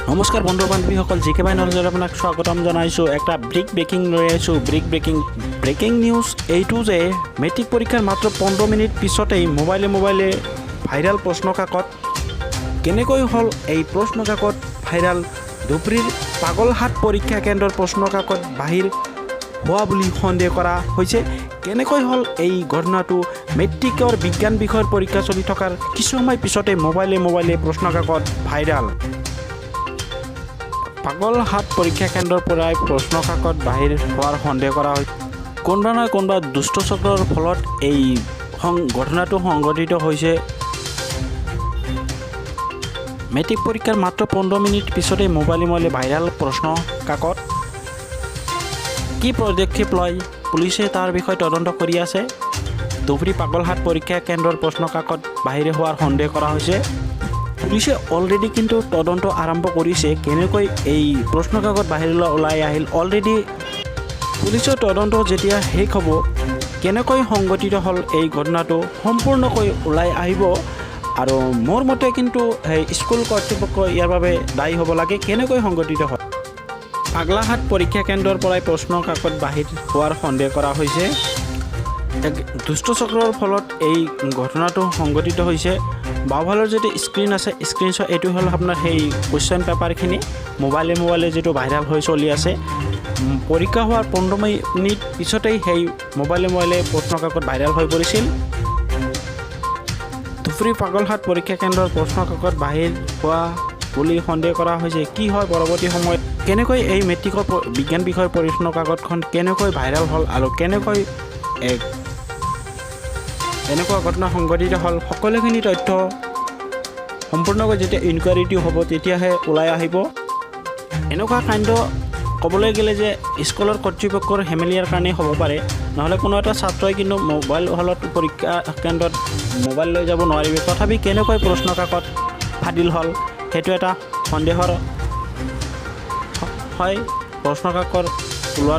নমস্কাৰ বন্ধু বান্ধৱীসকল, জিকে বাই নলেজত আপোনাক স্বাগতম জনাইছোঁ। একটা ব্ৰেকিং লৈ আহিছোঁ। ব্ৰেকিং নিউজ এইটো যে মেট্ৰিক পৰীক্ষাৰ মাত্ৰ 15 মিনিট পিছতেই মোবাইলে ভাইৰাল প্ৰশ্ন কাকত। কেনেকৈ হ'ল এই প্ৰশ্ন কাকত ভাইৰাল? ধুবুৰীৰ পাগলহাট পৰীক্ষা কেন্দ্ৰৰ প্ৰশ্ন কাকত বাহিৰ হোৱা বুলি সন্দেহ কৰা হৈছে। কেনেকৈ হ'ল এই ঘটনাটো? মেট্ৰিকৰ বিজ্ঞান বিষয়ৰ পৰীক্ষা চলি থকাৰ কিছু সময় পিছতে মোবাইলে প্ৰশ্ন কাকত ভাইৰাল। পাগলহাট পৰীক্ষা কেন্দ্ৰৰ পৰাই প্ৰশ্ন কাকত বাহিৰ হোৱাৰ সন্দেহ কৰা হৈছে। কোনোবা নহয় কোনোবা দুষ্ট চক্ৰৰ ফলত এই ঘটনাটো সংঘটিত হৈছে। মেট্ৰিক পৰীক্ষাৰ মাত্ৰ 15 মিনিট পিছতে মোবাইলে ভাইৰাল প্ৰশ্ন কাকত। কি পদক্ষেপ লয় পুলিচে তাৰ বিষয়ে তদন্ত কৰি আছে। ধুবুৰী পাগলহাট পৰীক্ষা কেন্দ্ৰৰ প্ৰশ্ন কাকত বাহিৰ হোৱাৰ সন্দেহ কৰা হৈছে। পুলিচে অলৰেডি কিন্তু তদন্ত আৰম্ভ কৰিছে। কেনেকৈ এই প্ৰশ্ন কাকত বাহিৰলৈ ওলাই আহিল? অলৰেডি পুলিচৰ তদন্ত যেতিয়া শেষ হ'ব, কেনেকৈ সংঘটিত হ'ল এই ঘটনাটো সম্পূৰ্ণকৈ ওলাই আহিব। আৰু মোৰ মতে কিন্তু স্কুল কৰ্তৃপক্ষ ইয়াৰ বাবে দায়ী হ'ব লাগে। কেনেকৈ সংঘটিত হয়? পাগলাহাট পৰীক্ষা কেন্দ্ৰৰ পৰাই প্ৰশ্ন কাকত বাহিৰ হোৱাৰ সন্দেহ কৰা হৈছে। এক দুষ্ট চক্ৰৰ ফলত এই ঘটনাটো সংঘটিত হৈছে। বাওঁফালৰ যিটো স্ক্ৰীণ আছে, স্ক্ৰীণশ্বট এইটো হ'ল আপোনাৰ সেই কুৱেশ্যন পেপাৰখিনি মোবাইলে যিটো ভাইৰাল হৈ চলি আছে। পৰীক্ষা হোৱাৰ 15 মিনিট পিছতেই সেই মোবাইলে প্ৰশ্ন কাকত ভাইৰাল হৈ পৰিছিল। ধুবুৰী পাগলহাট পৰীক্ষা কেন্দ্ৰৰ প্ৰশ্ন কাকত বাহিৰ হোৱা বুলি সন্দেহ কৰা হৈছে। কি হয় পৰৱৰ্তী সময়ত? কেনেকৈ এই মেট্ৰিকৰ বিজ্ঞান বিষয়ৰ প্ৰশ্ন কাকতখন কেনেকৈ ভাইৰাল হ'ল আৰু কেনেকৈ এনেকুৱা ঘটনা সংঘটিত হ'ল, সকলোখিনি তথ্য সম্পূৰ্ণকৈ যেতিয়া ইনকুৱাৰীটো হ'ব তেতিয়াহে ওলাই আহিব। এনেকুৱা কাণ্ড ক'বলৈ গ'লে যে স্কুলৰ কৰ্তৃপক্ষৰ হেমেলিয়াৰ কাৰণেই হ'ব পাৰে, নহ'লে কোনো এটা ছাত্ৰই কিন্তু মোবাইল হলত পৰীক্ষা কেন্দ্ৰত মোবাইল লৈ যাব নোৱাৰিব। তথাপি কেনেকৈ প্ৰশ্ন কাকত ফাদিল হ'ল সেইটো এটা সন্দেহৰ হয়। প্ৰশ্ন কাকত ওলোৱাত